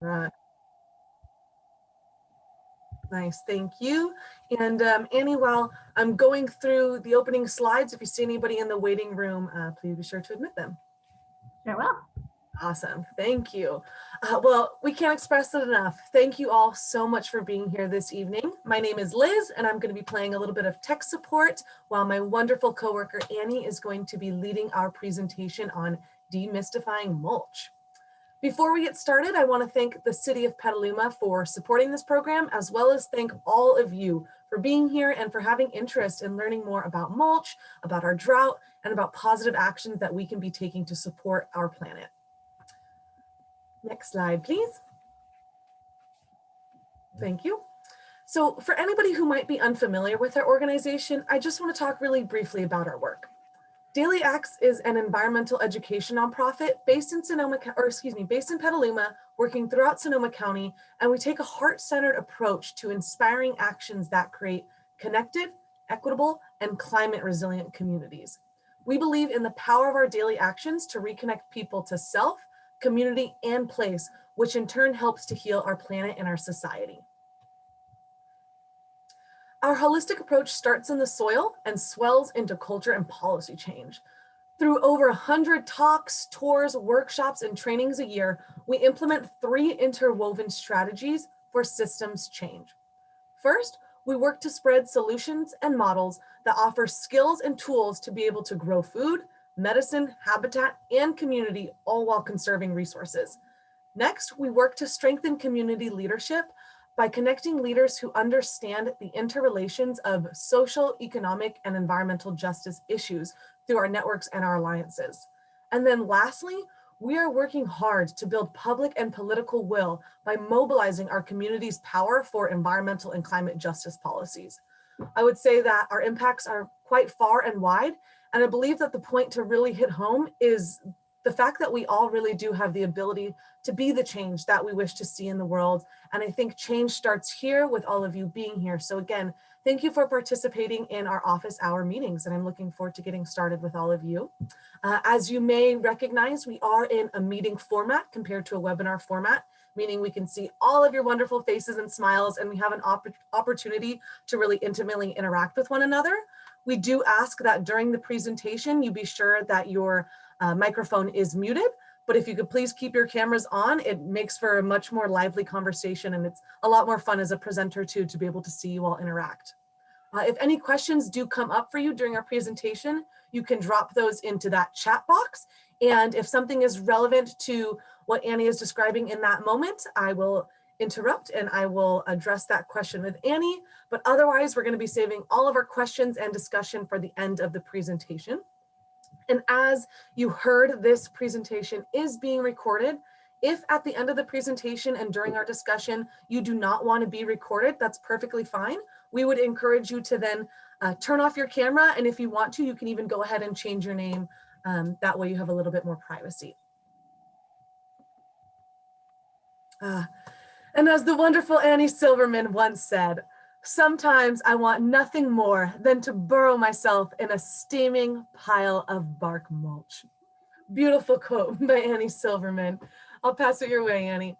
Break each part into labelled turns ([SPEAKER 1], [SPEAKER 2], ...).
[SPEAKER 1] Uh, Nice, thank you. And Annie, while I'm going through the opening slides, if you see anybody in the waiting room, please be sure to admit them.
[SPEAKER 2] Sure will.
[SPEAKER 1] Awesome, thank you. Well, we can't express it enough. Thank you all so much for being here this evening. My name is Liz, and I'm going to be playing a little bit of tech support while my wonderful coworker Annie is going to be leading our presentation on demystifying mulch. Before we get started, I want to thank the City of Petaluma for supporting this program, as well as thank all of you for being here and for having interest in learning more about mulch, about our drought, and about positive actions that we can be taking to support our planet. Next slide, please. Thank you. So for anybody who might be unfamiliar with our organization, I just want to talk really briefly about our work. Daily Acts is an environmental education nonprofit based in Petaluma, working throughout Sonoma County, and we take a heart-centered approach to inspiring actions that create connected, equitable, and climate-resilient communities. We believe in the power of our daily actions to reconnect people to self, community, and place, which in turn helps to heal our planet and our society. Our holistic approach starts in the soil and swells into culture and policy change. Through over 100 talks, tours, workshops, and trainings a year, we implement 3 interwoven strategies for systems change. First, we work to spread solutions and models that offer skills and tools to be able to grow food, medicine, habitat, and community, all while conserving resources. Next, we work to strengthen community leadership by connecting leaders who understand the interrelations of social, economic, and environmental justice issues through our networks and our alliances. And then lastly, we are working hard to build public and political will by mobilizing our community's power for environmental and climate justice policies. I would say that our impacts are quite far and wide, and I believe that the point to really hit home is the fact that we all really do have the ability to be the change that we wish to see in the world. And I think change starts here with all of you being here. So again, thank you for participating in our office hour meetings, and I'm looking forward to getting started with all of you. As you may recognize, we are in a meeting format compared to a webinar format, meaning we can see all of your wonderful faces and smiles, and we have an opportunity to really intimately interact with one another. We do ask that during the presentation, you be sure that your microphone is muted, but if you could please keep your cameras on, it makes for a much more lively conversation, and it's a lot more fun as a presenter too, to be able to see you all interact. If any questions do come up for you during our presentation, you can drop those into that chat box. And if something is relevant to what Annie is describing in that moment, I will interrupt and I will address that question with Annie. But otherwise, we're going to be saving all of our questions and discussion for the end of the presentation. And as you heard, this presentation is being recorded. If at the end of the presentation and during our discussion, you do not want to be recorded, that's perfectly fine. We would encourage you to then turn off your camera. And if you want to, you can even go ahead and change your name. That way you have a little bit more privacy. And as the wonderful Annie Silverman once said, sometimes I want nothing more than to burrow myself in a steaming pile of bark mulch. Beautiful quote by Annie Silverman. I'll pass it your way, Annie.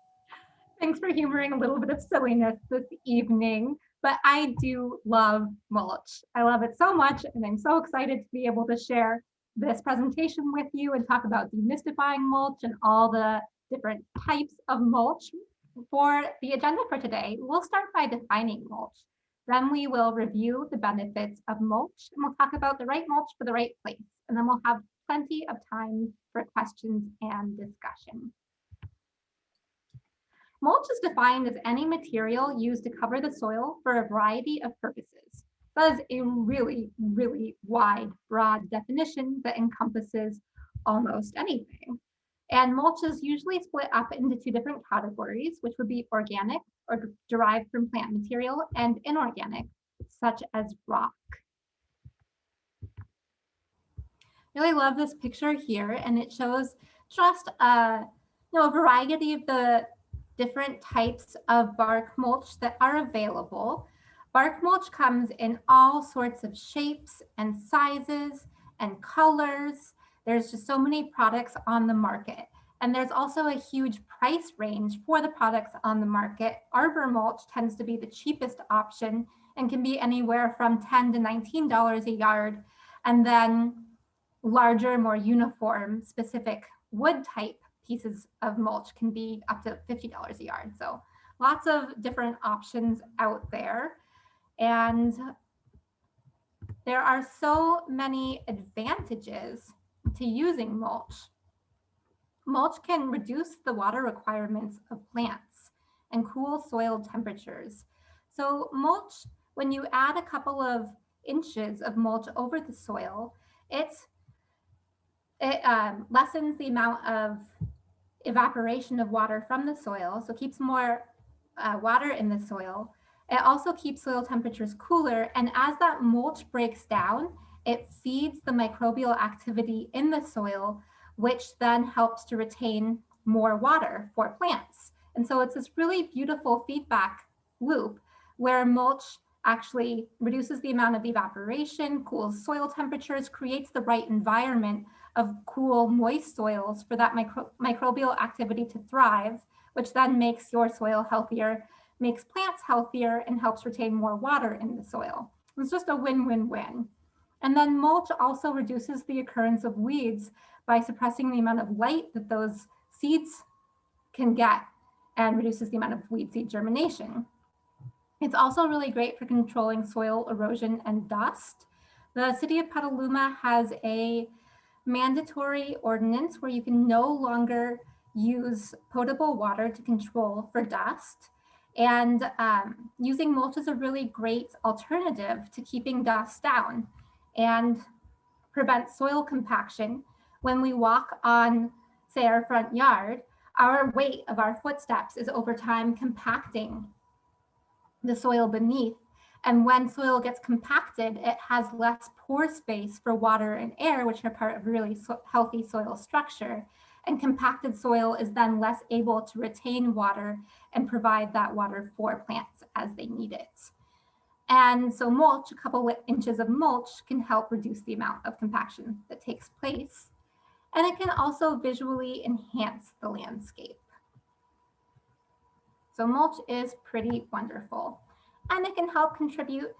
[SPEAKER 2] Thanks for humoring a little bit of silliness this evening, but I do love mulch. I love it so much, and I'm so excited to be able to share this presentation with you and talk about demystifying mulch and all the different types of mulch. For the agenda for today, we'll start by defining mulch. Then we will review the benefits of mulch, and we'll talk about the right mulch for the right place. And then we'll have plenty of time for questions and discussion. Mulch is defined as any material used to cover the soil for a variety of purposes. That is a really, really wide, broad definition that encompasses almost anything. And mulch is usually split up into 2 different categories, which would be organic or derived from plant material, and inorganic, such as rock. Really love this picture here, and it shows just a variety of the different types of bark mulch that are available. Bark mulch comes in all sorts of shapes and sizes and colors. There's just so many products on the market. And there's also a huge price range for the products on the market. Arbor mulch tends to be the cheapest option and can be anywhere from $10 to $19 a yard. And then larger, more uniform, specific wood type pieces of mulch can be up to $50 a yard. So lots of different options out there. And there are so many advantages to using mulch. Mulch can reduce the water requirements of plants and cool soil temperatures. So mulch, when you add a couple of inches of mulch over the soil, it lessens the amount of evaporation of water from the soil, so keeps more water in the soil. It also keeps soil temperatures cooler, and as that mulch breaks down, it feeds the microbial activity in the soil, which then helps to retain more water for plants. And so it's this really beautiful feedback loop where mulch actually reduces the amount of evaporation, cools soil temperatures, creates the right environment of cool, moist soils for that microbial activity to thrive, which then makes your soil healthier, makes plants healthier, and helps retain more water in the soil. It's just a win-win-win. And then mulch also reduces the occurrence of weeds by suppressing the amount of light that those seeds can get and reduces the amount of weed seed germination. It's also really great for controlling soil erosion and dust. The city of Petaluma has a mandatory ordinance where you can no longer use potable water to control for dust. And using mulch is a really great alternative to keeping dust down and prevent soil compaction. When we walk on, say, our front yard, our weight of our footsteps is over time compacting the soil beneath. And when soil gets compacted, it has less pore space for water and air, which are part of a really healthy soil structure. And compacted soil is then less able to retain water and provide that water for plants as they need it. And so mulch, a couple of inches of mulch can help reduce the amount of compaction that takes place. And it can also visually enhance the landscape. So mulch is pretty wonderful. And it can help contribute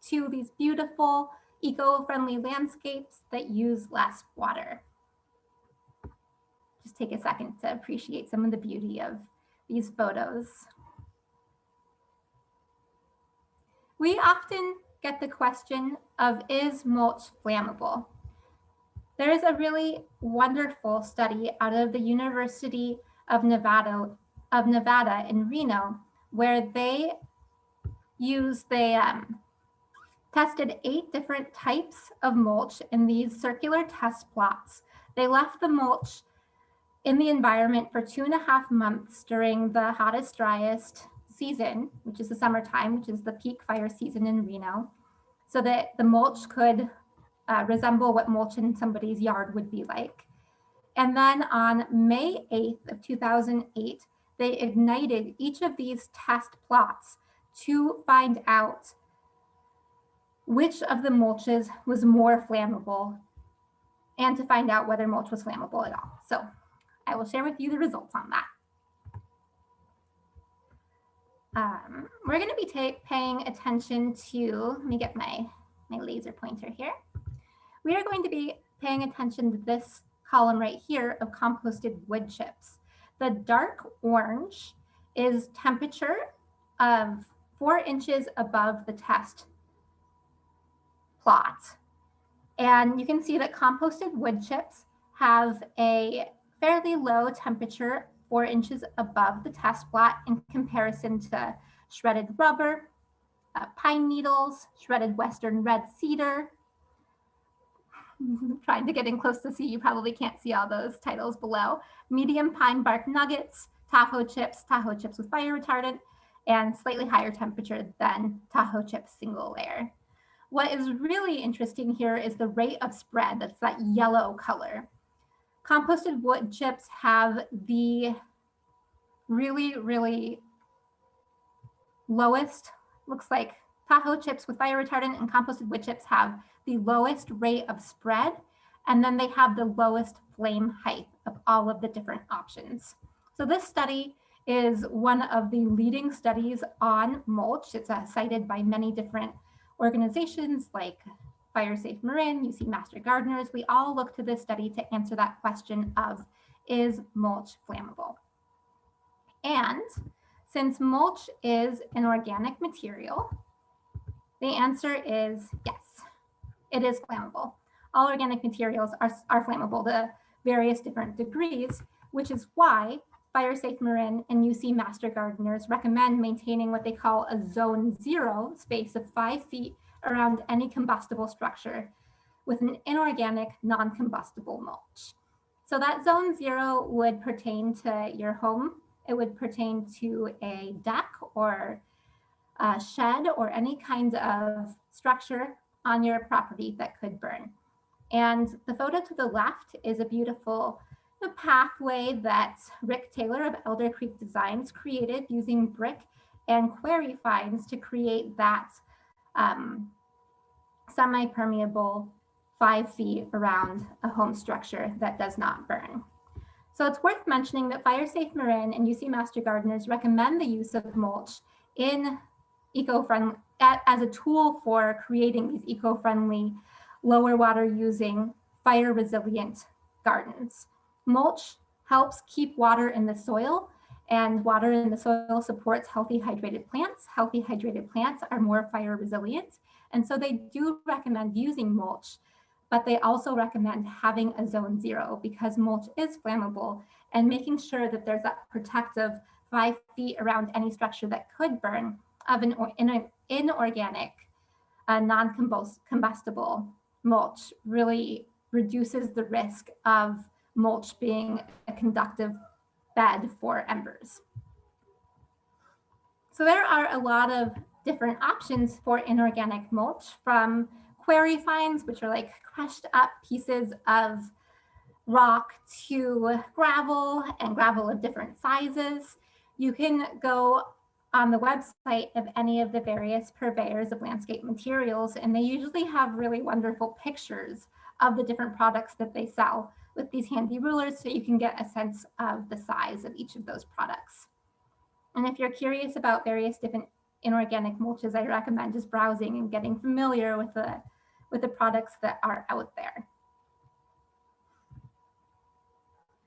[SPEAKER 2] to these beautiful eco-friendly landscapes that use less water. Just take a second to appreciate some of the beauty of these photos. We often get the question of, is mulch flammable? There is a really wonderful study out of the University of Nevada in Reno, where they tested 8 different types of mulch in these circular test plots. They left the mulch in the environment for 2.5 months during the hottest, driest season, which is the summertime, which is the peak fire season in Reno, so that the mulch could resemble what mulch in somebody's yard would be like. And then on May 8th of 2008, they ignited each of these test plots to find out which of the mulches was more flammable and to find out whether mulch was flammable at all. So I will share with you the results on that. We're going to be paying attention to, let me get my laser pointer here. We are going to be paying attention to this column right here of composted wood chips. The dark orange is temperature of 4 inches above the test plot. And you can see that composted wood chips have a fairly low temperature, 4 inches above the test plot in comparison to shredded rubber, pine needles, shredded western red cedar. Trying to get in close to see, you probably can't see all those titles below. Medium pine bark nuggets, Tahoe chips with fire retardant, and slightly higher temperature than Tahoe chips single layer. What is really interesting here is the rate of spread. That's that yellow color. Composted wood chips have the really, really lowest, looks like Tahoe chips with fire retardant and composted wood chips have the lowest rate of spread And then they have the lowest flame height of all of the different options. So this study is one of the leading studies on mulch. It's cited by many different organizations like Fire Safe Marin, UC Master Gardeners. We all look to this study to answer that question of, is mulch flammable? And since mulch is an organic material, the answer is yes, it is flammable. All organic materials are flammable to various different degrees, which is why Fire Safe Marin and UC Master Gardeners recommend maintaining what they call a zone 0 space of 5 feet around any combustible structure with an inorganic, non-combustible mulch. So that zone 0 would pertain to your home. It would pertain to a deck or a shed or any kind of structure on your property that could burn. And the photo to the left is a beautiful pathway that Rick Taylor of Elder Creek Designs created using brick and quarry fines to create that semi-permeable 5 feet around a home structure that does not burn. So it's worth mentioning that Fire Safe Marin and UC Master Gardeners recommend the use of mulch in eco-friendly as a tool for creating these eco-friendly, lower water using, fire resilient gardens. Mulch helps keep water in the soil, and water in the soil supports healthy hydrated plants. Healthy hydrated plants are more fire resilient. And so they do recommend using mulch, but they also recommend having a zone 0 because mulch is flammable, and making sure that there's that protective 5 feet around any structure that could burn of an inorganic, non-combustible mulch really reduces the risk of mulch being a conductive bed for embers. So there are a lot of different options for inorganic mulch, from quarry fines, which are like crushed up pieces of rock, to gravel and gravel of different sizes. You can go on the website of any of the various purveyors of landscape materials, and they usually have really wonderful pictures of the different products that they sell with these handy rulers, so you can get a sense of the size of each of those products. And if you're curious about various different inorganic mulches, I recommend just browsing and getting familiar with the products that are out there.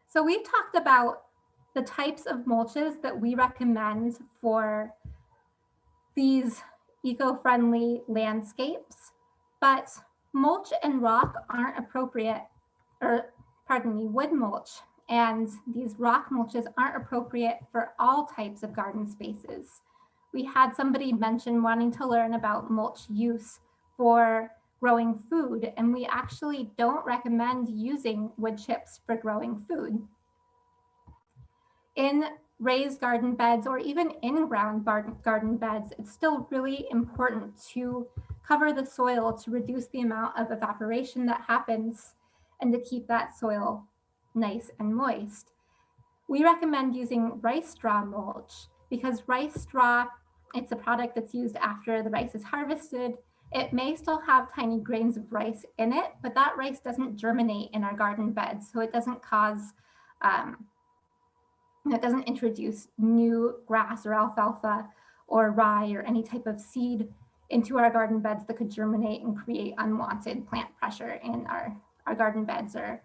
[SPEAKER 2] So we've talked about the types of mulches that we recommend for these eco-friendly landscapes, but mulch and rock aren't appropriate, or pardon me, wood mulch and these rock mulches aren't appropriate for all types of garden spaces. We had somebody mention wanting to learn about mulch use for growing food, and we actually don't recommend using wood chips for growing food. In raised garden beds or even in-ground garden beds, it's still really important to cover the soil to reduce the amount of evaporation that happens and to keep that soil nice and moist. We recommend using rice straw mulch because rice straw, it's a product that's used after the rice is harvested. It may still have tiny grains of rice in it, but that rice doesn't germinate in our garden beds, so it doesn't cause it doesn't introduce new grass or alfalfa or rye or any type of seed into our garden beds that could germinate and create unwanted plant pressure in our garden beds or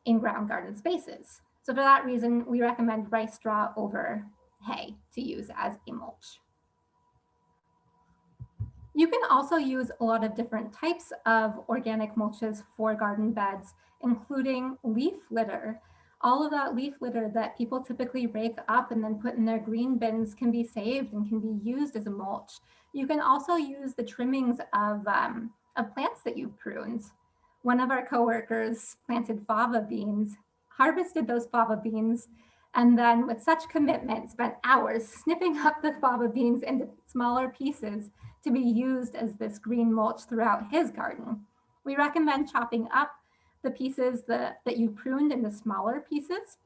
[SPEAKER 2] in-ground garden spaces. So for that reason, we recommend rice straw over hay to use as a mulch. You can also use a lot of different types of organic mulches for garden beds, including leaf litter. All of that leaf litter that people typically rake up and then put in their green bins can be saved and can be used as a mulch. You can also use the trimmings of plants that you've pruned. One of our coworkers planted fava beans, harvested those fava beans, and then with such commitment spent hours snipping up the fava beans into smaller pieces to be used as this green mulch throughout his garden. We recommend chopping up the pieces that you pruned into smaller pieces,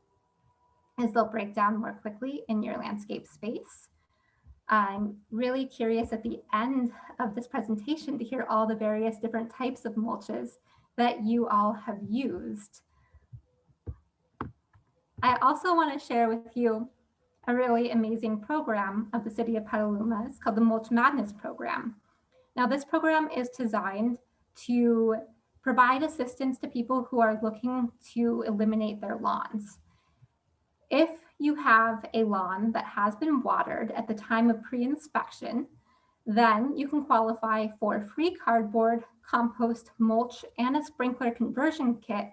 [SPEAKER 2] as they'll break down more quickly in your landscape space. I'm really curious at the end of this presentation to hear all the various different types of mulches that you all have used. I also want to share with you a really amazing program of the City of Petaluma. It's called the Mulch Madness Program. Now, this program is designed to provide assistance to people who are looking to eliminate their lawns. If you have a lawn that has been watered at the time of pre-inspection, then you can qualify for free cardboard, compost, mulch, and a sprinkler conversion kit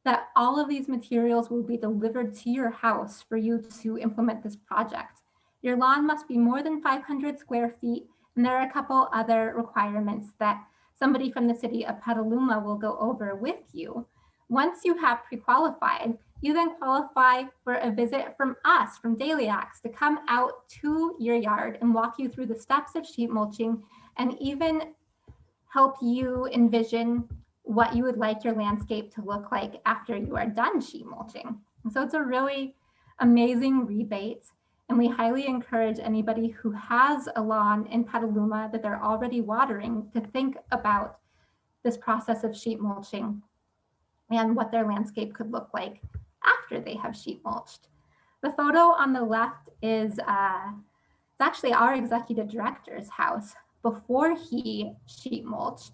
[SPEAKER 2] that all of these materials will be delivered to your house for you to implement this project. Your lawn must be more than 500 square feet, and there are a couple other requirements that somebody from the City of Petaluma will go over with you. Once you have pre-qualified, you then qualify for a visit from us, from Dailyx, to come out to your yard and walk you through the steps of sheet mulching and even help you envision what you would like your landscape to look like after you are done sheet mulching. And so it's a really amazing rebate. And we highly encourage anybody who has a lawn in Petaluma that they're already watering to think about this process of sheet mulching and what their landscape could look like after they have sheet mulched. The photo on the left is it's actually our executive director's house before he sheet mulched.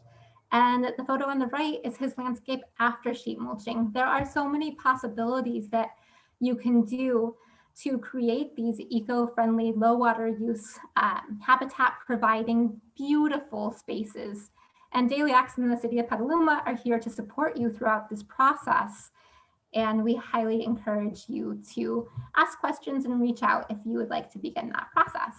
[SPEAKER 2] And the photo on the right is his landscape after sheet mulching. There are so many possibilities that you can do to create these eco-friendly, low water use, habitat providing beautiful spaces. And Dailyx and the City of Petaluma are here to support you throughout this process. And we highly encourage you to ask questions and reach out if you would like to begin that process.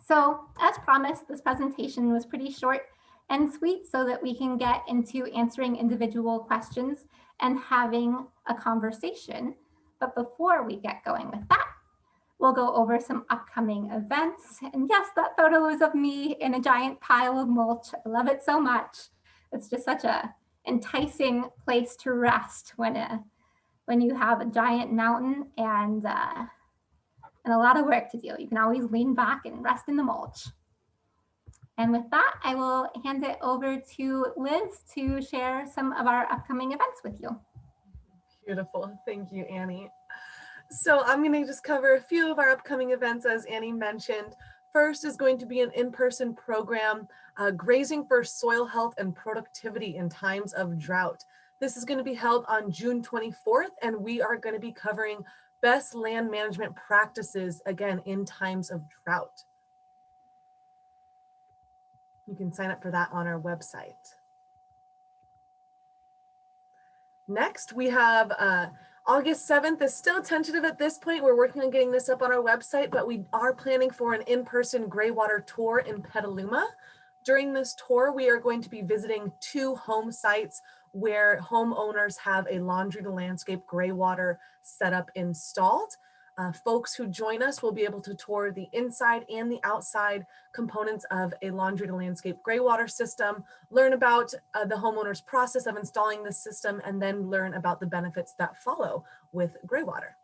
[SPEAKER 2] So as promised, this presentation was pretty short and sweet so that we can get into answering individual questions and having a conversation. But before we get going with that, we'll go over some upcoming events. And yes, that photo is of me in a giant pile of mulch. I love it so much. It's just such a enticing place to rest when you have a giant mountain and a lot of work to do. You can always lean back and rest in the mulch. And with that, I will hand it over to Liz to share some of our upcoming events with you.
[SPEAKER 1] Beautiful. Thank you, Annie. So I'm going to just cover a few of our upcoming events, as Annie mentioned. First is going to be an in-person program, Grazing for Soil Health and Productivity in Times of Drought. This is going to be held on June 24th, and we are going to be covering best land management practices, again, in times of drought. You can sign up for that on our website. Next, we have August 7th is still tentative at this point. We're working on getting this up on our website, but we are planning for an in-person graywater tour in Petaluma. During this tour, we are going to be visiting 2 home sites where homeowners have a laundry to landscape graywater setup installed. Folks who join us will be able to tour the inside and the outside components of a laundry to landscape graywater system, learn about the homeowner's process of installing this system, and then learn about the benefits that follow with graywater.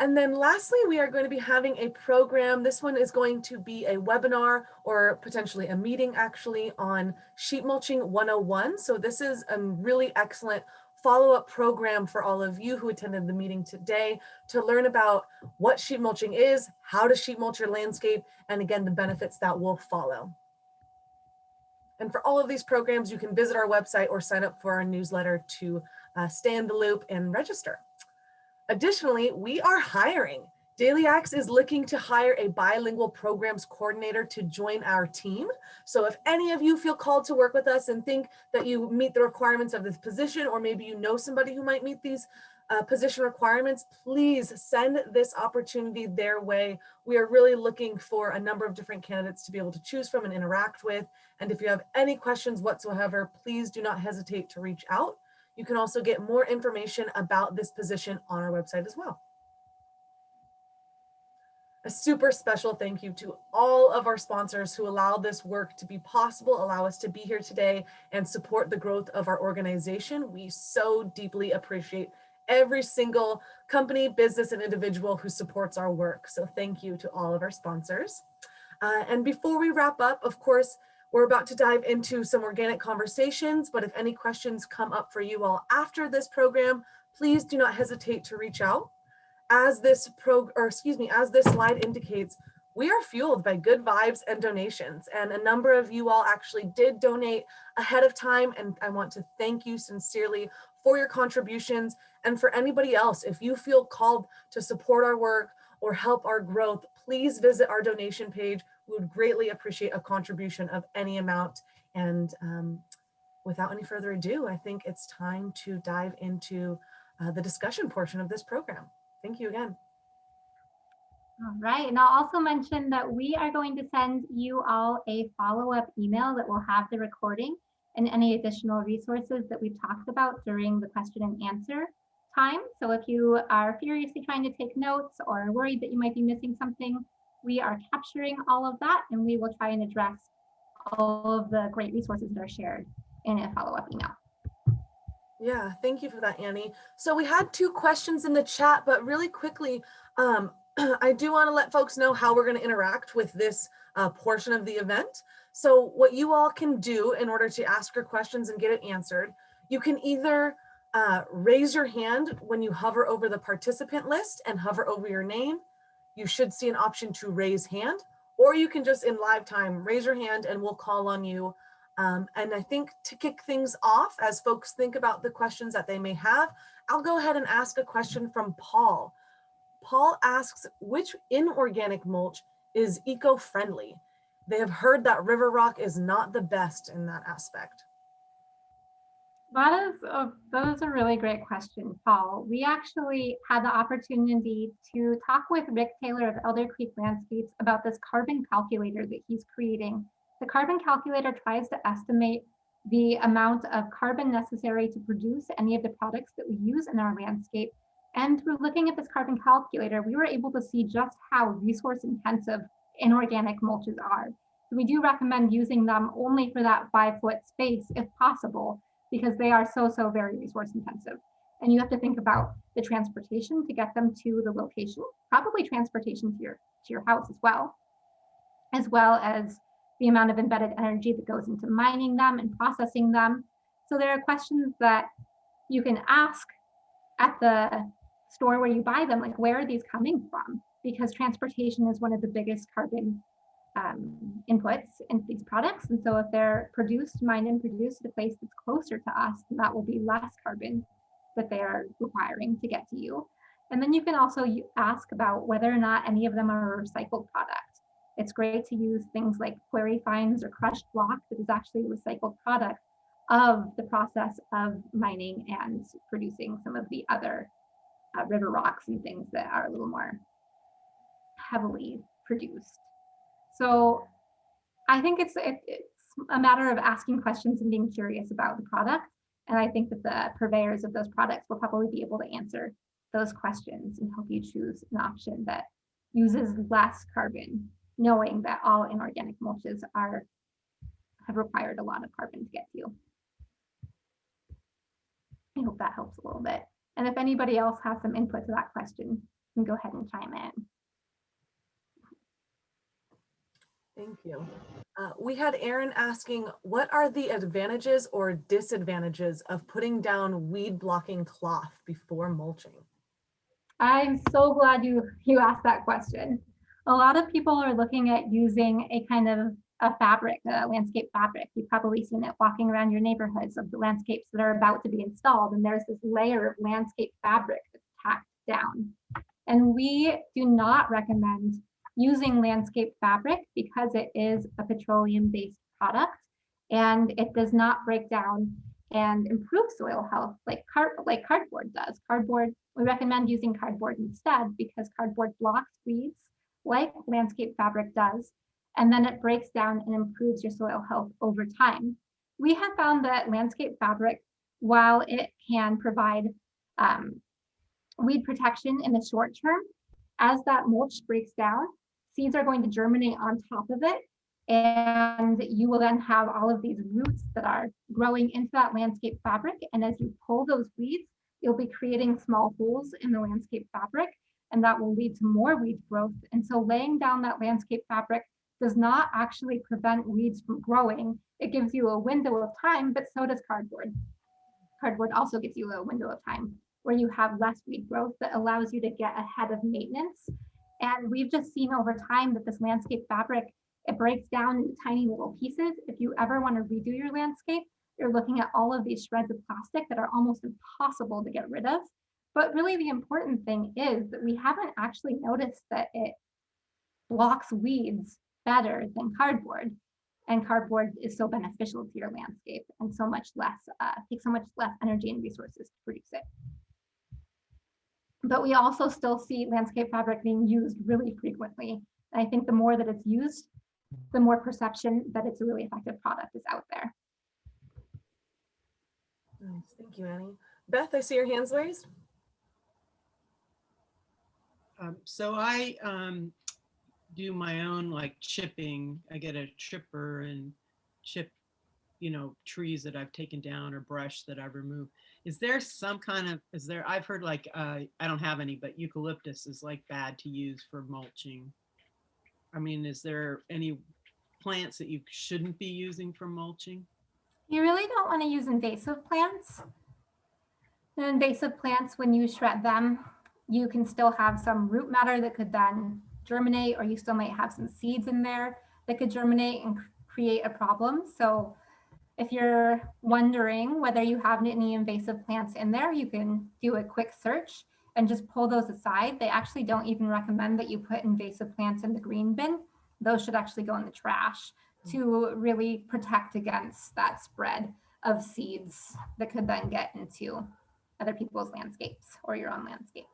[SPEAKER 1] And then lastly, we are going to be having a program. This one is going to be a webinar or potentially a meeting actually on sheet mulching 101. So this is a really excellent follow-up program for all of you who attended the meeting today to learn about what sheet mulching is, how to sheet mulch your landscape, and again, the benefits that will follow. And for all of these programs, you can visit our website or sign up for our newsletter to stay in the loop and register. Additionally, we are hiring. Dailyx is looking to hire a bilingual programs coordinator to join our team. So if any of you feel called to work with us and think that you meet the requirements of this position, or maybe you know somebody who might meet these position requirements, please send this opportunity their way. We are really looking for a number of different candidates to be able to choose from and interact with. And if you have any questions whatsoever, please do not hesitate to reach out. You can also get more information about this position on our website as well. A super special thank you to all of our sponsors who allow this work to be possible, allow us to be here today and support the growth of our organization. We so deeply appreciate every single company, business, and individual who supports our work. So thank you to all of our sponsors. And before we wrap up, of course, we're about to dive into some organic conversations, but if any questions come up for you all after this program, please do not hesitate to reach out. As this as this slide indicates, we are fueled by good vibes and donations, and a number of you all actually did donate ahead of time, and I want to thank you sincerely for your contributions. And for anybody else, if you feel called to support our work or help our growth, please visit our donation page. We would greatly appreciate a contribution of any amount. And without any further ado, I think it's time to dive into the discussion portion of this program. Thank you again.
[SPEAKER 2] All right, and I'll also mention that we are going to send you all a follow-up email that will have the recording and any additional resources that we've talked about during the question and answer time. So if you are furiously trying to take notes or worried that you might be missing something, we are capturing all of that, and we will try and address all of the great resources that are shared in a follow-up email.
[SPEAKER 1] Yeah, thank you for that, Annie. So we had 2 questions in the chat, but really quickly, I do want to let folks know how we're going to interact with this portion of the event. So what you all can do in order to ask your questions and get it answered, you can either raise your hand when you hover over the participant list and hover over your name. You should see an option to raise hand, or you can just in live time raise your hand and we'll call on you. And I think to kick things off, as folks think about the questions that they may have, I'll go ahead and ask a question from Paul. Paul asks, which inorganic mulch is eco-friendly? They have heard that river rock is not the best in that aspect.
[SPEAKER 2] That is a really great question, Paul. We actually had the opportunity to talk with Rick Taylor of Elder Creek Landscapes about this carbon calculator that he's creating. The carbon calculator tries to estimate the amount of carbon necessary to produce any of the products that we use in our landscape. And through looking at this carbon calculator, we were able to see just how resource intensive inorganic mulches are. So we do recommend using them only for that 5-foot space if possible, because they are so very resource intensive. And you have to think about the transportation to get them to the location, probably transportation to your house as well as the amount of embedded energy that goes into mining them and processing them. So there are questions that you can ask at the store where you buy them, like where are these coming from? Because transportation is one of the biggest carbon inputs into these products. And so if they're mined and produced at a place that's closer to us, then that will be less carbon that they are requiring to get to you. And then you can also ask about whether or not any of them are a recycled product. It's great to use things like quarry fines or crushed block that is actually a recycled product of the process of mining and producing some of the other river rocks and things that are a little more heavily produced. So I think it's a matter of asking questions and being curious about the product. And I think that the purveyors of those products will probably be able to answer those questions and help you choose an option that uses less carbon, knowing that all inorganic mulches have required a lot of carbon to get to you. I hope that helps a little bit. And if anybody else has some input to that question, you can go ahead and chime in.
[SPEAKER 1] Thank you. We had Aaron asking, what are the advantages or disadvantages of putting down weed blocking cloth before mulching?
[SPEAKER 2] I'm so glad you asked that question. A lot of people are looking at using a kind of a fabric, a landscape fabric. You've probably seen it walking around your neighborhoods of the landscapes that are about to be installed. And there's this layer of landscape fabric that's tacked down. And we do not recommend using landscape fabric because it is a petroleum-based product and it does not break down and improve soil health like cardboard does. We recommend using cardboard instead because cardboard blocks weeds like landscape fabric does, and then it breaks down and improves your soil health over time. We have found that landscape fabric, while it can provide weed protection in the short term, as that mulch breaks down, seeds are going to germinate on top of it, and you will then have all of these roots that are growing into that landscape fabric. And as you pull those weeds, you'll be creating small holes in the landscape fabric, and that will lead to more weed growth. And so laying down that landscape fabric does not actually prevent weeds from growing. It gives you a window of time, but so does cardboard. Cardboard also gives you a window of time where you have less weed growth that allows you to get ahead of maintenance. And we've just seen over time that this landscape fabric, it breaks down into tiny little pieces. If you ever want to redo your landscape, you're looking at all of these shreds of plastic that are almost impossible to get rid of. But really the important thing is that we haven't actually noticed that it blocks weeds better than cardboard. And cardboard is so beneficial to your landscape and so much less, takes so much less energy and resources to produce it. But we also still see landscape fabric being used really frequently. And I think the more that it's used, the more perception that it's a really effective product is out there.
[SPEAKER 1] Nice, thank you, Annie. Beth, I see your hands raised.
[SPEAKER 3] So I do my own like chipping. I get a chipper and chip, trees that I've taken down or brush that I've removed. Is there some kind of, I've heard like, I don't have any, but eucalyptus is like bad to use for mulching. I mean, is there any plants that you shouldn't be using for mulching?
[SPEAKER 2] You really don't want to use invasive plants. The invasive plants, when you shred them, you can still have some root matter that could then germinate, or you still might have some seeds in there that could germinate and create a problem. So if you're wondering whether you have any invasive plants in there, you can do a quick search and just pull those aside. They actually don't even recommend that you put invasive plants in the green bin. Those should actually go in the trash to really protect against that spread of seeds that could then get into other people's landscapes or your own landscape.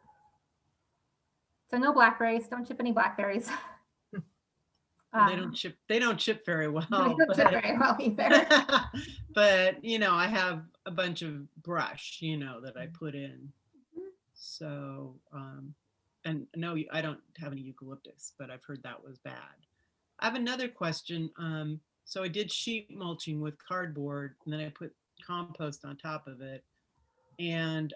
[SPEAKER 2] So no blackberries, don't chip any blackberries.
[SPEAKER 3] They don't chip very well.
[SPEAKER 2] They don't chip very well either.
[SPEAKER 3] But I have a bunch of brush, that I put in. So, and no, I don't have any eucalyptus, but I've heard that was bad. I have another question. So I did sheet mulching with cardboard, and then I put compost on top of it. And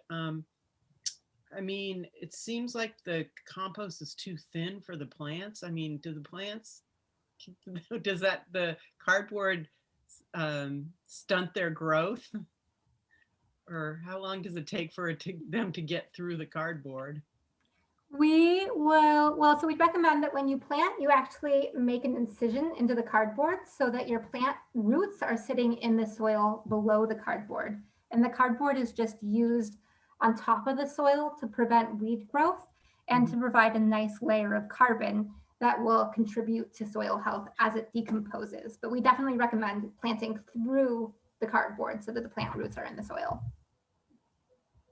[SPEAKER 3] I mean, it seems like the compost is too thin for the plants. I mean, does the cardboard stunt their growth? Or how long does it take for them to get through the cardboard?
[SPEAKER 2] So we'd recommend that when you plant, you actually make an incision into the cardboard so that your plant roots are sitting in the soil below the cardboard. And the cardboard is just used on top of the soil to prevent weed growth and to provide a nice layer of carbon that will contribute to soil health as it decomposes. But we definitely recommend planting through the cardboard so that the plant roots are in the soil.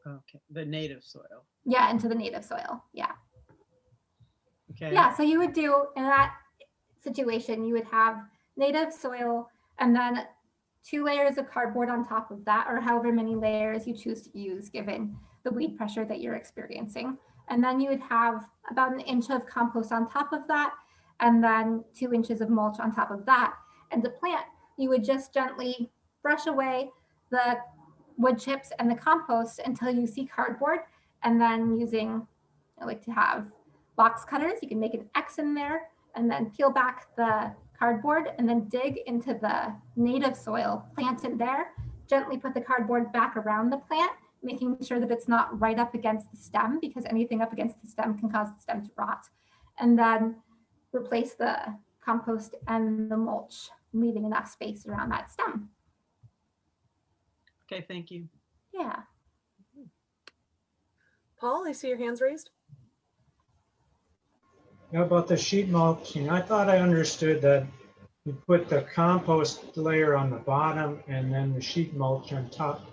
[SPEAKER 3] Okay, the native soil.
[SPEAKER 2] Yeah, into the native soil, yeah.
[SPEAKER 3] Okay.
[SPEAKER 2] Yeah, so you would do, in that situation, you would have native soil and then 2 layers of cardboard on top of that, or however many layers you choose to use given the weed pressure that you're experiencing. And then you would have about 1 inch of compost on top of that, and then 2 inches of mulch on top of that. And to plant, you would just gently brush away the wood chips and the compost until you see cardboard. And then I like to have box cutters, you can make an X in there and then peel back the cardboard and then dig into the native soil, plant it there, gently put the cardboard back around the plant, making sure that it's not right up against the stem, because anything up against the stem can cause the stem to rot. And then replace the compost and the mulch, leaving enough space around that stem.
[SPEAKER 3] Okay, thank you.
[SPEAKER 2] Yeah.
[SPEAKER 1] Paul, I see your hands raised.
[SPEAKER 4] How about the sheet mulching? I thought I understood that you put the compost layer on the bottom and then the sheet mulch on top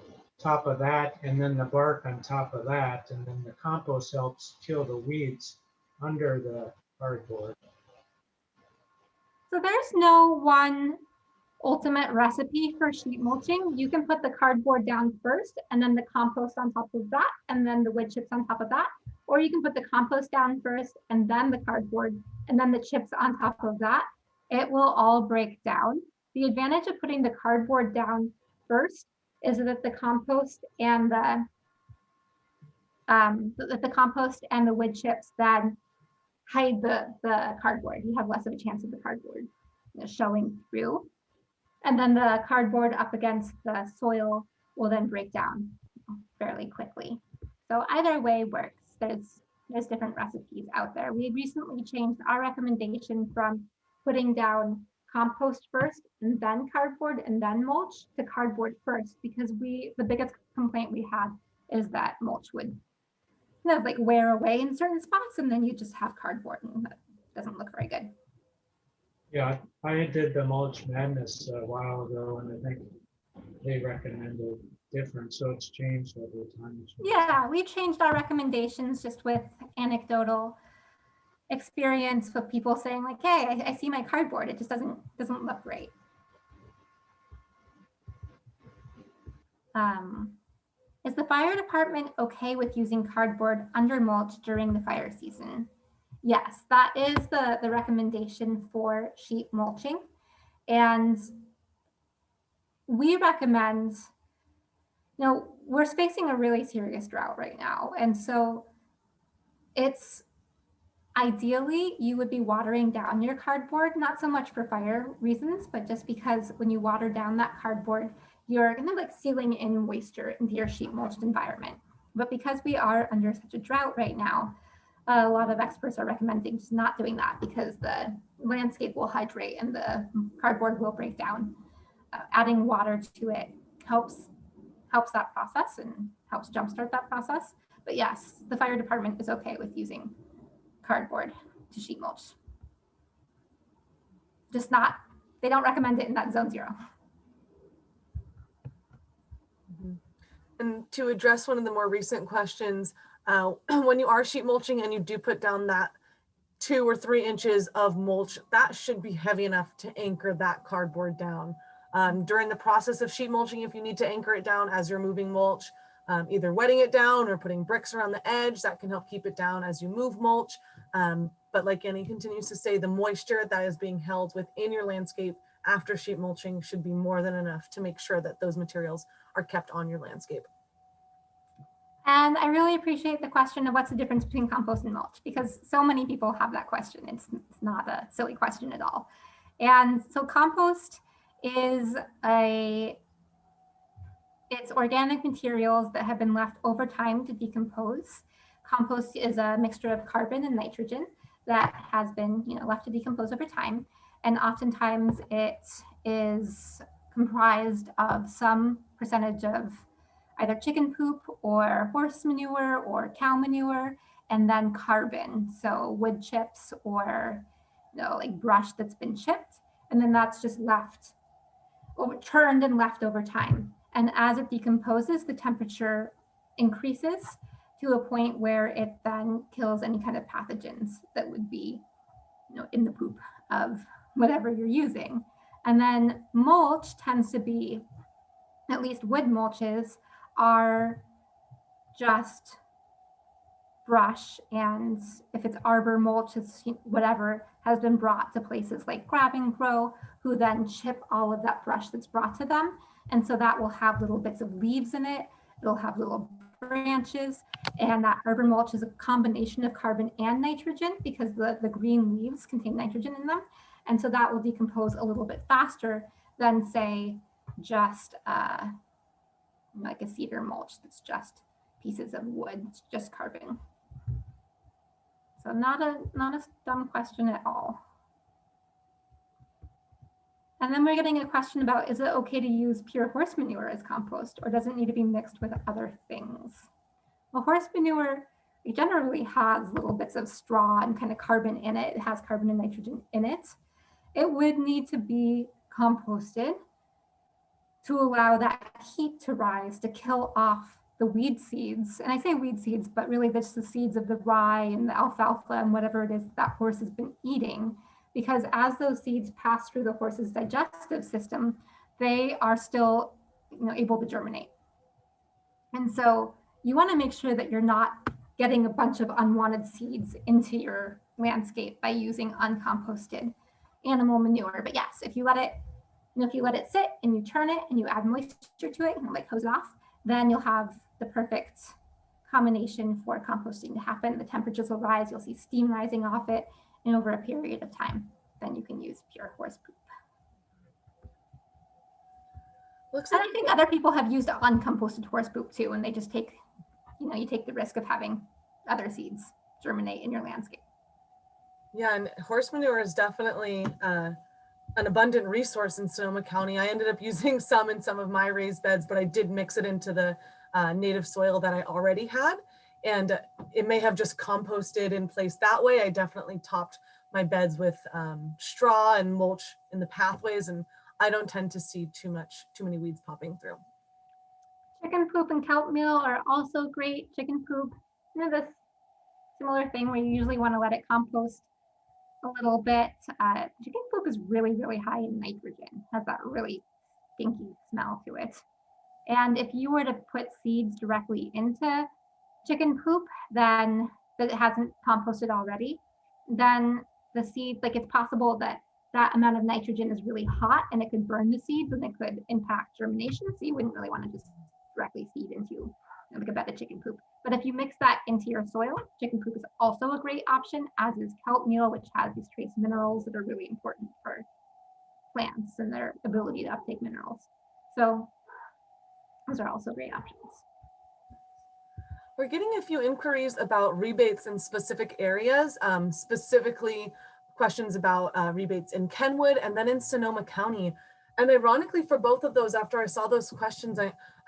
[SPEAKER 4] of that, and then the bark on top of that, and then the compost helps kill the weeds under the cardboard.
[SPEAKER 2] So there's no one ultimate recipe for sheet mulching. You can put the cardboard down first and then the compost on top of that, and then the wood chips on top of that. Or you can put the compost down first and then the cardboard and then the chips on top of that. It will all break down. The advantage of putting the cardboard down first is that the compost and the wood chips then hide the cardboard. You have less of a chance of the cardboard showing through. And then the cardboard up against the soil will then break down fairly quickly. So either way works. There's different recipes out there. We recently changed our recommendation from putting down compost first and then cardboard and then mulch to cardboard first, because the biggest complaint we had is that mulch would kind of like wear away in certain spots, and then you just have cardboard, and that doesn't look very good.
[SPEAKER 4] Yeah, I did the Mulch Madness a while ago, and I think they recommended different, so it's changed over time.
[SPEAKER 2] Yeah, we changed our recommendations just with anecdotal experience with people saying like, hey, I see my cardboard, it just doesn't look right. Is the fire department okay with using cardboard under mulch during the fire season? Yes, that is the recommendation for sheet mulching. And we recommend, we're facing a really serious drought right now. And so it's ideally you would be watering down your cardboard, not so much for fire reasons, but just because when you water down that cardboard, you're kind of like sealing in moisture into your sheet mulched environment. But because we are under such a drought right now, a lot of experts are recommending just not doing that, because the landscape will hydrate and the cardboard will break down. Adding water to it helps that process and helps jumpstart that process. But yes, the fire department is okay with using cardboard to sheet mulch. Just not, they don't recommend it in that zone 0.
[SPEAKER 1] And to address one of the more recent questions, when you are sheet mulching and you do put down that 2 or 3 inches of mulch, that should be heavy enough to anchor that cardboard down. During the process of sheet mulching, if you need to anchor it down as you're moving mulch, either wetting it down or putting bricks around the edge, that can help keep it down as you move mulch. But like Annie continues to say, the moisture that is being held within your landscape after sheet mulching should be more than enough to make sure that those materials are kept on your landscape.
[SPEAKER 2] And I really appreciate the question of what's the difference between compost and mulch, because so many people have that question. It's not a silly question at all. And so compost is it's organic materials that have been left over time to decompose. Compost is a mixture of carbon and nitrogen that has been left to decompose over time. And oftentimes it is comprised of some percentage of either chicken poop or horse manure or cow manure, and then carbon. So wood chips or like brush that's been chipped. And then that's just left, turned and left over time. And as it decomposes, the temperature increases to a point where it then kills any kind of pathogens that would be in the poop of whatever you're using. And then mulch tends to be, at least wood mulches, are just brush, and if it's arbor mulch, it's whatever has been brought to places like Grab and Grow, who then chip all of that brush that's brought to them. And so that will have little bits of leaves in it. It'll have little branches, and that arbor mulch is a combination of carbon and nitrogen, because the green leaves contain nitrogen in them. And so that will decompose a little bit faster than, say, just like a cedar mulch that's just pieces of wood, it's just carbon. So not a dumb question at all. And then we're getting a question about, is it okay to use pure horse manure as compost, or does it need to be mixed with other things? Well, horse manure, it generally has little bits of straw and kind of carbon in it. It has carbon and nitrogen in it. It would need to be composted to allow that heat to rise, to kill off the weed seeds. And I say weed seeds, but really that's the seeds of the rye and the alfalfa and whatever it is that horse has been eating. Because as those seeds pass through the horse's digestive system, they are still able to germinate. And so you want to make sure that you're not getting a bunch of unwanted seeds into your landscape by using uncomposted animal manure. But yes, if you let it sit and you turn it and you add moisture to it and like hose it off, then you'll have the perfect combination for composting to happen. The temperatures will rise, you'll see steam rising off it, and over a period of time, then you can use pure horse poop.
[SPEAKER 1] Looks
[SPEAKER 2] And
[SPEAKER 1] like
[SPEAKER 2] I think other people have used uncomposted horse poop too, and they just take, you take the risk of having other seeds germinate in your landscape.
[SPEAKER 1] yeah, and horse manure is definitely an abundant resource in Sonoma County. I ended up using some in some of my raised beds, but I did mix it into the native soil that I already had. And it may have just composted in place that way. I definitely topped my beds with straw and mulch in the pathways, and I don't tend to see too many weeds popping through.
[SPEAKER 2] Chicken poop and kelp meal are also great. Chicken poop, this similar thing where you usually want to let it compost a little bit. Chicken poop is really, really high in nitrogen, has that really stinky smell to it. And if you were to put seeds directly into chicken poop, then that it hasn't composted already, then the seeds, like it's possible that that amount of nitrogen is really hot and it could burn the seeds and it could impact germination. So you wouldn't really want to just directly seed into like a bed of chicken poop. But if you mix that into your soil, chicken poop is also a great option, as is kelp meal, which has these trace minerals that are really important for plants and their ability to uptake minerals. So those are also great options.
[SPEAKER 1] We're getting a few inquiries about rebates in specific areas, specifically questions about rebates in Kenwood and then in Sonoma County. And ironically, for both of those, after I saw those questions,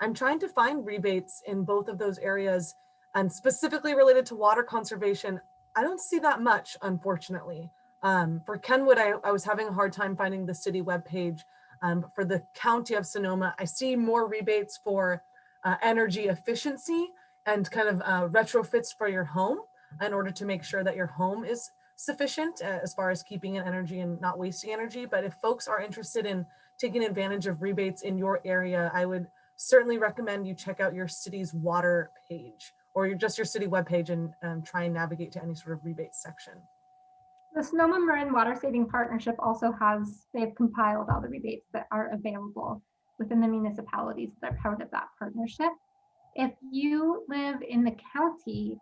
[SPEAKER 1] I'm trying to find rebates in both of those areas, and specifically related to water conservation. I don't see that much, unfortunately. For Kenwood, I was having a hard time finding the city webpage. For the county of Sonoma, I see more rebates for energy efficiency and kind of retrofits for your home in order to make sure that your home is sufficient as far as keeping in energy and not wasting energy. But if folks are interested in taking advantage of rebates in your area, I would certainly recommend you check out your city's water page or just your city webpage and try and navigate to any sort of rebates section.
[SPEAKER 2] The Sonoma Marin Water Saving Partnership also they've compiled all the rebates that are available within the municipalities that are part of that partnership. If you live in the county,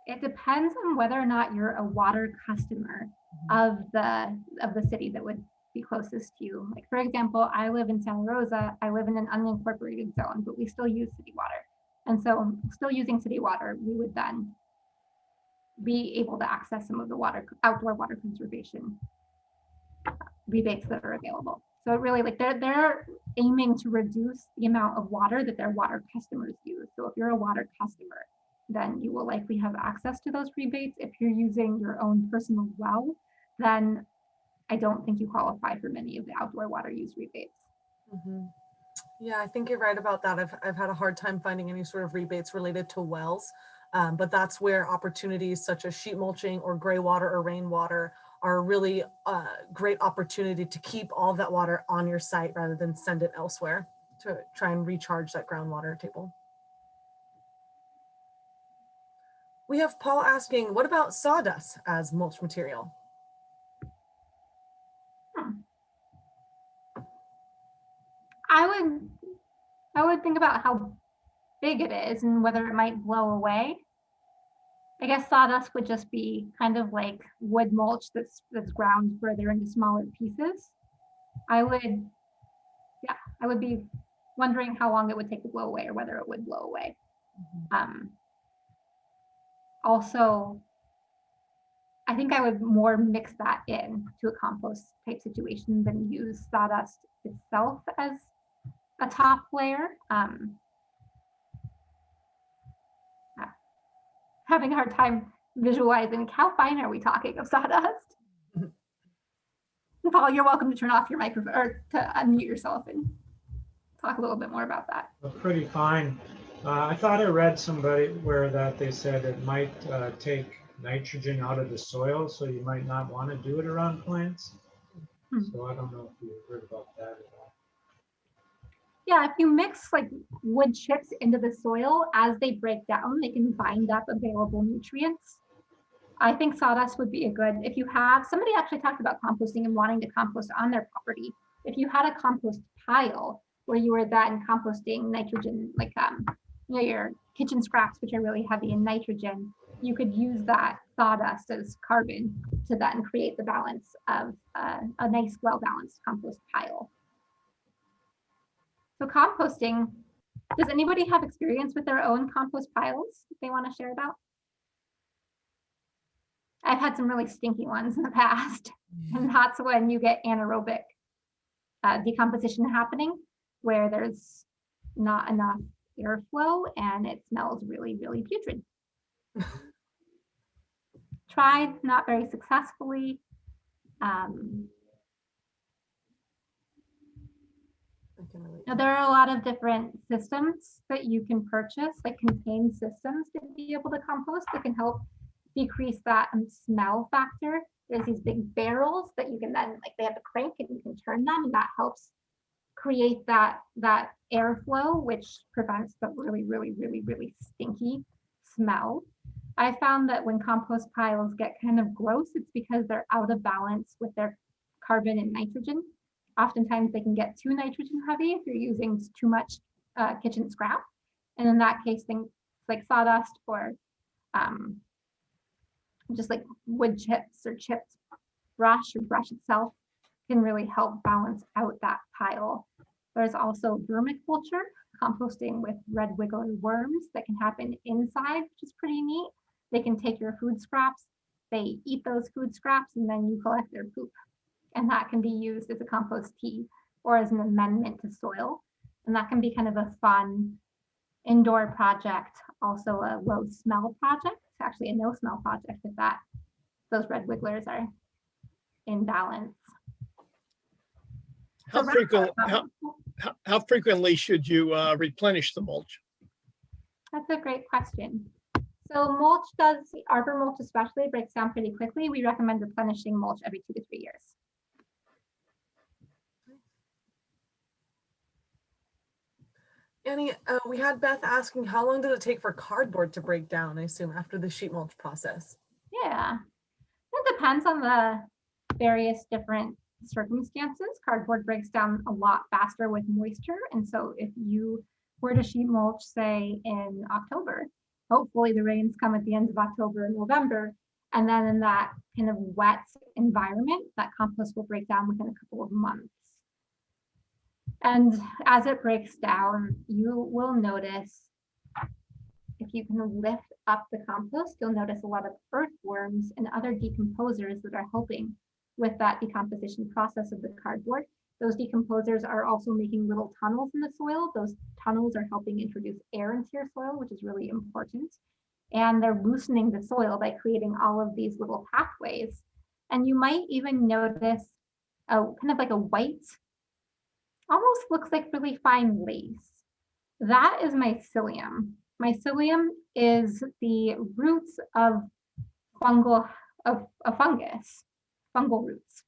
[SPEAKER 2] it depends on whether or not you're a water customer of the city that would be closest to you. Like for example, I live in Santa Rosa. I live in an unincorporated zone, but we still use city water. And so still using city water, we would then be able to access some of the outdoor water conservation rebates that are available. So it really, like they're aiming to reduce the amount of water that their water customers use. So if you're a water customer, then you will likely have access to those rebates. If you're using your own personal well, then I don't think you qualify for many of the outdoor water use rebates.
[SPEAKER 1] Mm-hmm. Yeah, I think you're right about that. I've had a hard time finding any sort of rebates related to wells, but that's where opportunities such as sheet mulching or gray water or rainwater are really a great opportunity to keep all of that water on your site rather than send it elsewhere to try and recharge that groundwater table. We have Paul asking, what about sawdust as mulch material?
[SPEAKER 2] I would think about how big it is and whether it might blow away. I guess sawdust would just be kind of like wood mulch that's ground further into smaller pieces. I would be wondering how long it would take to blow away or whether it would blow away. Also, I think I would more mix that in to a compost type situation than use sawdust itself as a top layer. Having a hard time visualizing how fine are we talking of sawdust. Paul, you're welcome to turn off your microphone or to unmute yourself and talk a little bit more about that.
[SPEAKER 4] Pretty fine. I thought I read where that they said it might take nitrogen out of the soil, so you might not want to do it around plants. So I don't know if you heard about that at all.
[SPEAKER 2] Yeah, if you mix like wood chips into the soil, as they break down, they can bind up available nutrients. I think sawdust would be if you have, somebody actually talked about composting and wanting to compost on their property. If you had a compost pile where you were then composting nitrogen, like your kitchen scraps, which are really heavy in nitrogen, you could use that sawdust as carbon to then create the balance of a nice, well-balanced compost pile. So composting, does anybody have experience with their own compost piles that they want to share about? I've had some really stinky ones in the past, and that's when you get anaerobic decomposition happening, where there's not enough airflow and it smells really, really putrid. Tried, not very successfully. Now, there are a lot of different systems that you can purchase, like contained systems to be able to compost that can help decrease that smell factor. There's these big barrels that you can then, like they have a crank and you can turn them, and that helps create that airflow, which prevents the really, really, really, really stinky smell. I found that when compost piles get kind of gross, it's because they're out of balance with their carbon and nitrogen. Oftentimes they can get too nitrogen heavy if you're using too much kitchen scrap. And in that case, things like sawdust or just like wood chips or chipped brush or brush itself can really help balance out that pile. There's also vermiculture, composting with red wiggler worms that can happen inside, which is pretty neat. They can take your food scraps, they eat those food scraps, and then you collect their poop. And that can be used as a compost tea or as an amendment to soil. And that can be kind of a fun indoor project, also a low smell project, actually a no smell project if those red wigglers are in balance.
[SPEAKER 5] How frequently should you replenish the mulch?
[SPEAKER 2] That's a great question. So mulch does, arbor mulch especially, breaks down pretty quickly. We recommend replenishing mulch every 2 to 3 years.
[SPEAKER 1] Annie, we had Beth asking, how long does it take for cardboard to break down, I assume, after the sheet mulch process?
[SPEAKER 2] Yeah, it depends on the various different circumstances. Cardboard breaks down a lot faster with moisture. And so if you were to sheet mulch, say in October, hopefully the rains come at the end of October and November. And then in that kind of wet environment, that compost will break down within a couple of months. And as it breaks down, you will notice, if you can lift up the compost, you'll notice a lot of earthworms and other decomposers that are helping with that decomposition process of the cardboard. Those decomposers are also making little tunnels in the soil. Those tunnels are helping introduce air into your soil, which is really important. And they're loosening the soil by creating all of these little pathways. And you might even notice a kind of like a white, almost looks like really fine lace. That is mycelium. Mycelium is the roots of fungal roots.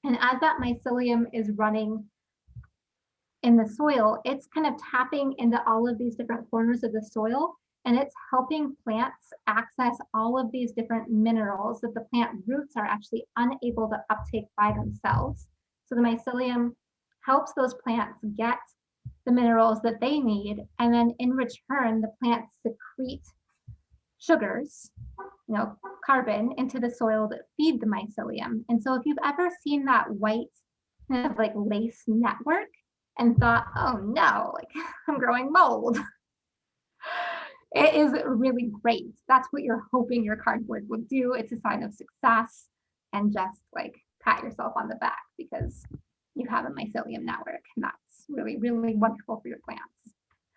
[SPEAKER 2] And as that mycelium is running in the soil, it's kind of tapping into all of these different corners of the soil, and it's helping plants access all of these different minerals that the plant roots are actually unable to uptake by themselves. So the mycelium helps those plants get the minerals that they need, and then in return, the plants secrete sugars, carbon into the soil that feed the mycelium. And so if you've ever seen that white kind of like lace network and thought, oh no, like I'm growing mold, it is really great. That's what you're hoping your cardboard will do. It's a sign of success, and just like pat yourself on the back because you have a mycelium network, and that's really, really wonderful for your plants.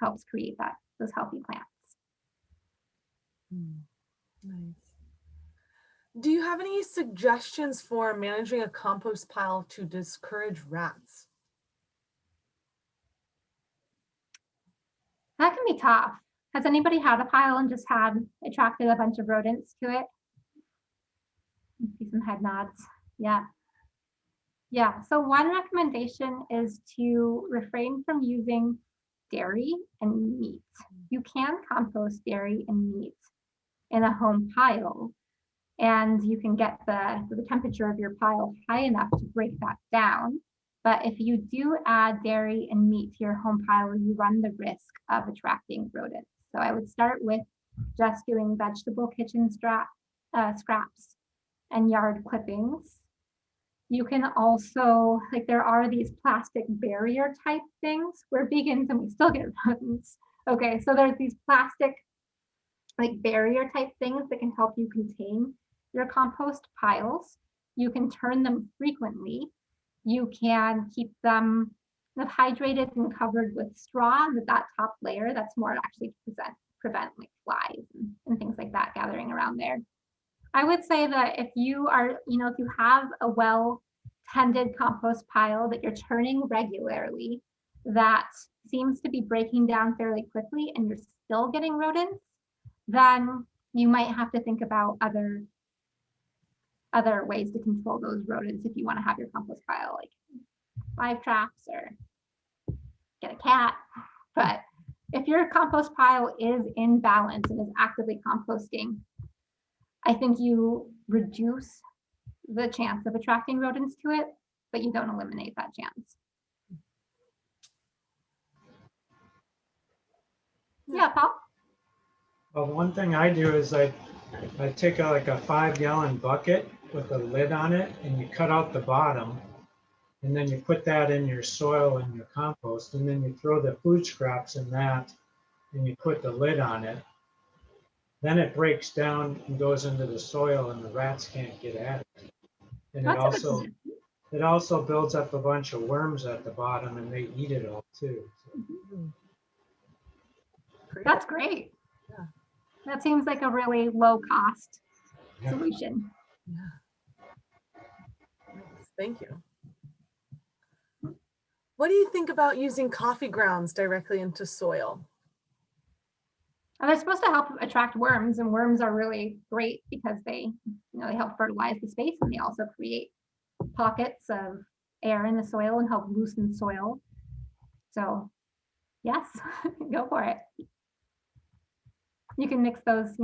[SPEAKER 2] Helps create those healthy plants.
[SPEAKER 1] Nice. Do you have any suggestions for managing a compost pile to discourage rats?
[SPEAKER 2] That can be tough. Has anybody had a pile and just attracted a bunch of rodents to it? See some head nods. Yeah. Yeah, so one recommendation is to refrain from using dairy and meat. You can compost dairy and meat in a home pile, and you can get the temperature of your pile high enough to break that down. But if you do add dairy and meat to your home pile, you run the risk of attracting rodents. So I would start with just doing vegetable kitchen scraps and yard clippings. You can also, like, there are these plastic barrier type things. We're vegans and we still get rodents. Okay, so there's these plastic like barrier type things that can help you contain your compost piles. You can turn them frequently. You can keep them kind of hydrated and covered with straw, with that top layer that's more actually to prevent like flies and things like that gathering around there. I would say that if you are, if you have a well tended compost pile that you're turning regularly, that seems to be breaking down fairly quickly and you're still getting rodents, then you might have to think about other ways to control those rodents if you want to have your compost pile, like live traps or get a cat. But if your compost pile is in balance and is actively composting, I think you reduce the chance of attracting rodents to it, but you don't eliminate that chance. Yeah, Paul?
[SPEAKER 4] Well, one thing I do is I take like a 5-gallon bucket with a lid on it, and you cut out the bottom, and then you put that in your soil and your compost, and then you throw the food scraps in that, and you put the lid on it. Then it breaks down and goes into the soil, and the rats can't get at it. And it also builds up a bunch of worms at the bottom, and they eat it all too. So.
[SPEAKER 2] That's great.
[SPEAKER 1] Yeah.
[SPEAKER 2] That seems like a really low cost solution.
[SPEAKER 1] Yeah. Nice. Thank you. What do you think about using coffee grounds directly into soil?
[SPEAKER 2] And they're supposed to help attract worms, and worms are really great because they help fertilize the space, and they also create pockets of air in the soil and help loosen soil. So yes, go for it. You can mix those,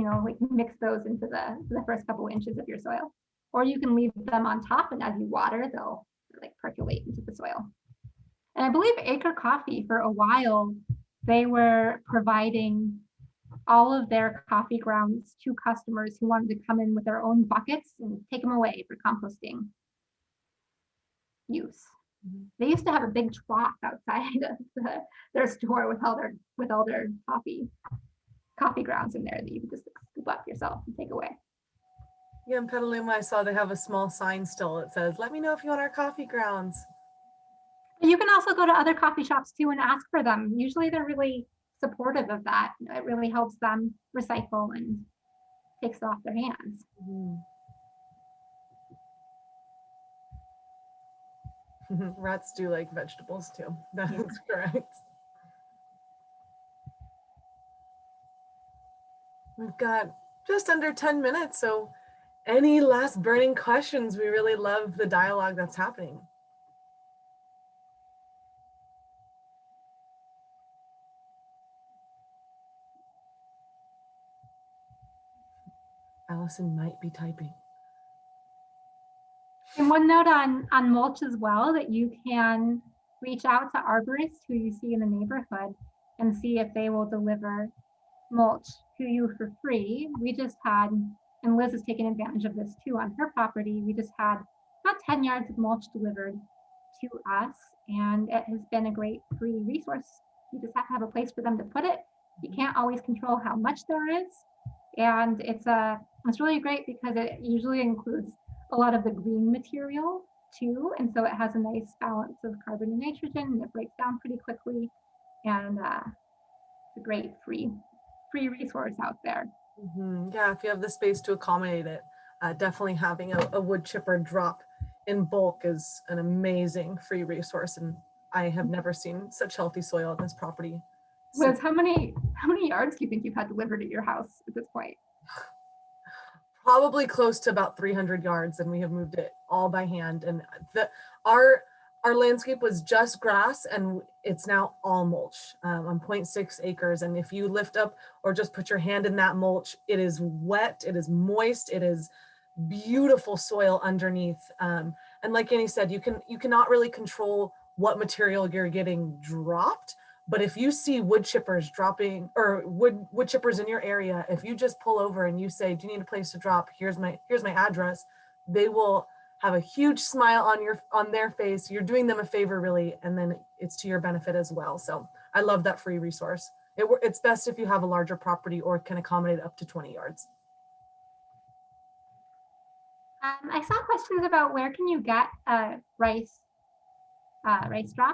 [SPEAKER 2] mix those into the first couple inches of your soil, or you can leave them on top, and as you water, they'll like percolate into the soil. And I believe Acre Coffee, for a while, they were providing all of their coffee grounds to customers who wanted to come in with their own buckets and take them away for composting use. They used to have a big trough outside of their store with all their coffee grounds in there that you could just scoop up yourself and take away.
[SPEAKER 1] Yeah, in Petaluma, I saw they have a small sign still that says, "Let me know if you want our coffee grounds."
[SPEAKER 2] You can also go to other coffee shops too and ask for them. Usually they're really supportive of that. It really helps them recycle and takes it off their hands.
[SPEAKER 1] Rats do like vegetables too. That is correct. We've got just under 10 minutes, so any last burning questions? We really love the dialogue that's happening. Allison might be typing.
[SPEAKER 2] And one note on mulch as well, that you can reach out to arborists who you see in the neighborhood and see if they will deliver mulch to you for free. We just had, and Liz has taken advantage of this too on her property, we just had about 10 yards of mulch delivered to us, and it has been a great free resource. You just have to have a place for them to put it. You can't always control how much there is, and it's really great because it usually includes a lot of the green material too, and so it has a nice balance of carbon and nitrogen, and it breaks down pretty quickly, and it's a great free resource out there.
[SPEAKER 1] Yeah, if you have the space to accommodate it, definitely having a wood chipper drop in bulk is an amazing free resource, and I have never seen such healthy soil on this property.
[SPEAKER 2] Liz, how many yards do you think you've had delivered at your house at this point?
[SPEAKER 1] Probably close to about 300 yards, and we have moved it all by hand. And our landscape was just grass, and it's now all mulch on 0.6 acres. And if you lift up or just put your hand in that mulch, it is wet, it is moist, it is beautiful soil underneath. And like Annie said, you cannot really control what material you're getting dropped. But if you see wood chippers dropping, or wood chippers in your area, if you just pull over and you say, "Do you need a place to drop? Here's my address," they will have a huge smile on their face. You're doing them a favor, really, and then it's to your benefit as well. So I love that free resource. It's best if you have a larger property or can accommodate up to 20 yards.
[SPEAKER 2] I saw questions about where can you get rice straw,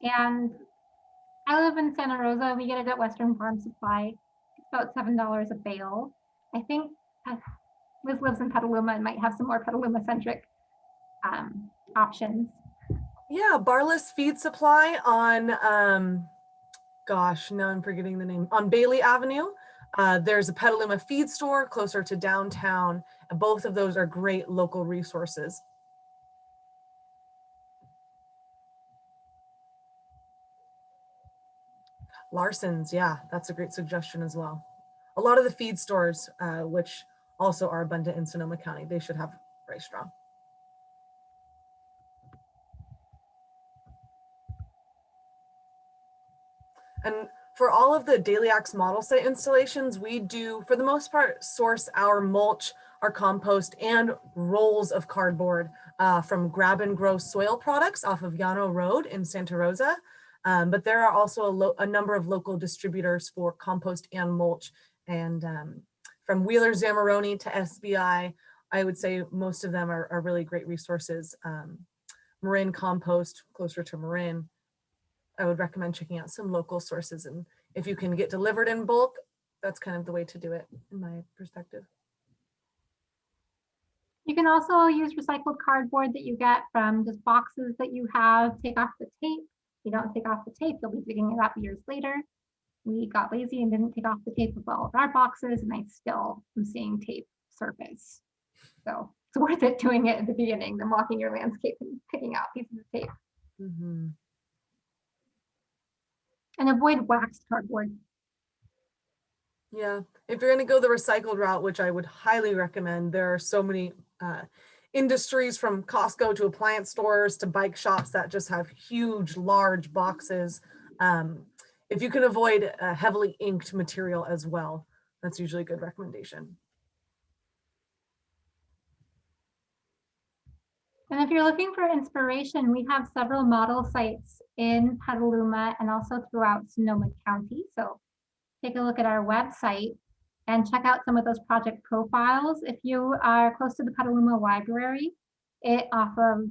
[SPEAKER 2] and I live in Santa Rosa. We get it at Western Farm Supply. It's about $7 a bale. I think Liz lives in Petaluma and might have some more Petaluma-centric options.
[SPEAKER 1] Yeah, Barless Feed Supply on, gosh, now I'm forgetting the name, on Bailey Avenue. There's a Petaluma feed store closer to downtown. Both of those are great local resources. Larson's, yeah, that's a great suggestion as well. A lot of the feed stores, which also are abundant in Sonoma County, they should have rice straw. And for all of the Dailyaks model site installations, we do, for the most part, source our mulch, our compost, and rolls of cardboard from Grab and Grow Soil Products off of Llano Road in Santa Rosa. But there are also a number of local distributors for compost and mulch. And from Wheeler Zamaroni to SBI, I would say most of them are really great resources. Marin Compost, closer to Marin, I would recommend checking out some local sources. And if you can get delivered in bulk, that's kind of the way to do it, in my perspective.
[SPEAKER 2] You can also use recycled cardboard that you get from just boxes that you have. Take off the tape. If you don't take off the tape, you'll be digging it up years later. We got lazy and didn't take off the tape with all of our boxes, and I still am seeing tape surface. So it's worth it doing it at the beginning than walking your landscape and picking out pieces of tape.
[SPEAKER 1] Mm-hmm.
[SPEAKER 2] And avoid waxed cardboard.
[SPEAKER 1] Yeah, if you're going to go the recycled route, which I would highly recommend, there are so many industries from Costco to appliance stores to bike shops that just have huge, large boxes. If you can avoid heavily inked material as well, that's usually a good recommendation.
[SPEAKER 2] And if you're looking for inspiration, we have several model sites in Petaluma and also throughout Sonoma County. So take a look at our website and check out some of those project profiles. If you are close to the Petaluma Library, it off of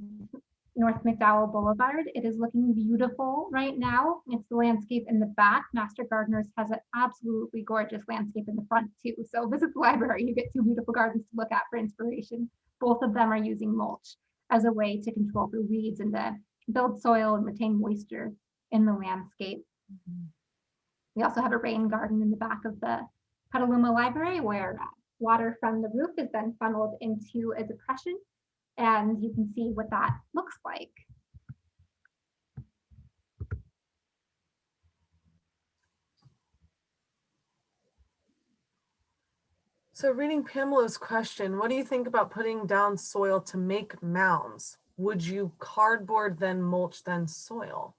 [SPEAKER 2] North McDowell Boulevard, it is looking beautiful right now. It's the landscape in the back. Master Gardeners has an absolutely gorgeous landscape in the front too. So visit the library, you get two beautiful gardens to look at for inspiration. Both of them are using mulch as a way to control for weeds and to build soil and retain moisture in the landscape. Mm-hmm. We also have a rain garden in the back of the Petaluma Library where water from the roof is then funneled into a depression, and you can see what that looks like.
[SPEAKER 1] So reading Pamela's question, what do you think about putting down soil to make mounds? Would you cardboard, then mulch, then soil?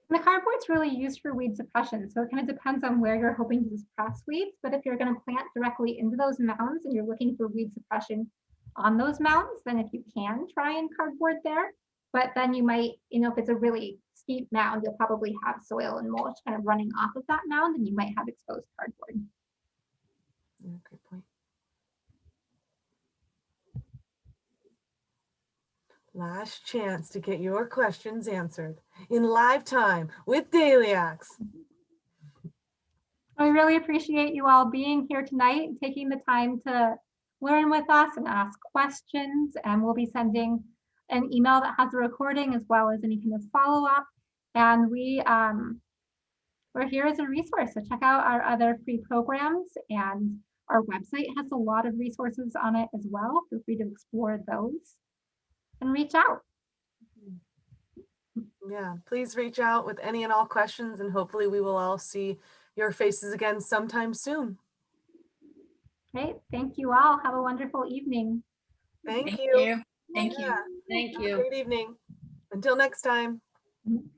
[SPEAKER 2] And the cardboard's really used for weed suppression, so it kind of depends on where you're hoping to suppress weeds. But if you're going to plant directly into those mounds and you're looking for weed suppression on those mounds, then if you can try and cardboard there, but then you might, if it's a really steep mound, you'll probably have soil and mulch kind of running off of that mound, and you might have exposed cardboard.
[SPEAKER 1] Yeah, great point. Last chance to get your questions answered in live time with Dailyaks.
[SPEAKER 2] I really appreciate you all being here tonight and taking the time to learn with us and ask questions. And we'll be sending an email that has a recording as well as any kind of follow-up. And we're here as a resource. So check out our other free programs, and our website has a lot of resources on it as well. Feel free to explore those and reach out.
[SPEAKER 1] Yeah, please reach out with any and all questions, and hopefully we will all see your faces again sometime soon.
[SPEAKER 2] Great. Thank you all. Have a wonderful evening.
[SPEAKER 1] Thank you.
[SPEAKER 6] Thank you. Thank you.
[SPEAKER 1] Have a great evening. Until next time.
[SPEAKER 2] Mm-hmm.